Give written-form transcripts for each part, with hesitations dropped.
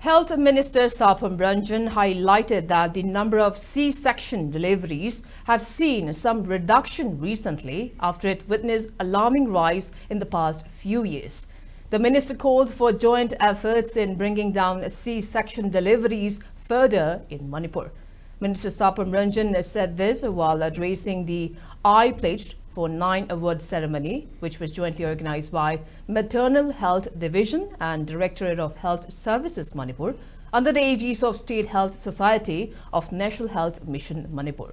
Health Minister Ranjan highlighted that the number of C-section deliveries have seen some reduction recently after it witnessed alarming rise in the past few years. The minister called for joint efforts in bringing down C-section deliveries further in Manipur. Minister Ranjan said this while addressing the I Pledged for 9 award ceremony, which was jointly organized by Maternal Health Division and Directorate of Health Services Manipur under the aegis of State Health Society of National Health Mission Manipur.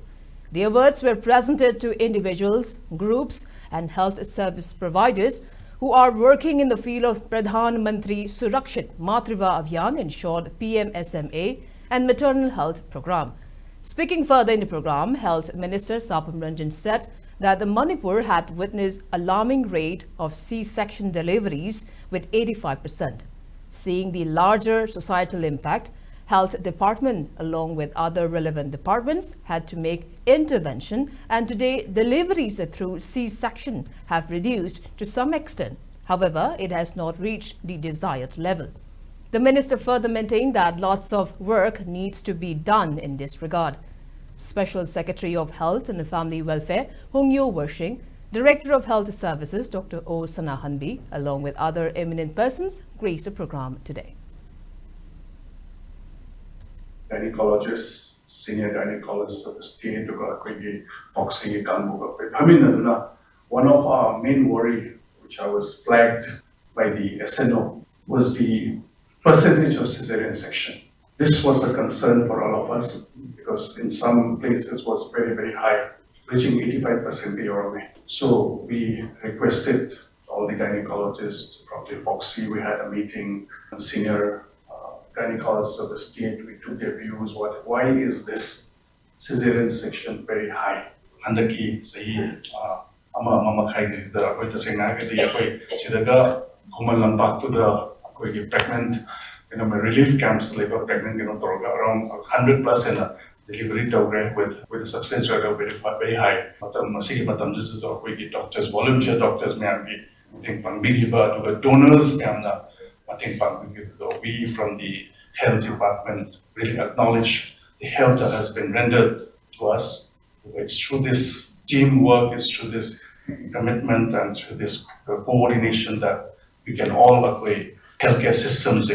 The awards were presented to individuals, groups and health service providers who are working in the field of Pradhan Mantri Surakshit Matriva Abhiyan, in short PMSMA, and maternal health program. Speaking further in the program, Health Minister Ranjan said that the Manipur had witnessed alarming rate of C-section deliveries with 85%. Seeing the larger societal impact, Health Department along with other relevant departments had to make intervention, and today deliveries through C-section have reduced to some extent. However, it has not reached the desired level. The minister further maintained that lots of work needs to be done in this regard. Special Secretary of Health and Family Welfare, Hongyo Worshing, Director of Health Services, Dr. O. Sanahanbi, along with other eminent persons, graced the program today. Gynecologists, senior gynecologists of the state, one of our main worry, which I was flagged by the SNO, was the percentage of cesarean section. This was a concern for all of us because in some places was very, very high, reaching 85% year-on-year. So we requested all the gynecologists from the FOXI. We had a meeting, and senior gynecologists of the state. We took their views. Why is this cesarean section very high? Handaki sahi ama khai the koi tasena ke the koi sidaga gumal lampak to the koi pregnant relief camps like pregnant around 100 plus in a delivery program with a success rate very high. Doctors, volunteer doctors, I think the donors, I think we from the health department really acknowledge the help that has been rendered to us. It's through this teamwork, it's through this commitment and through this coordination that we can all agree healthcare systems.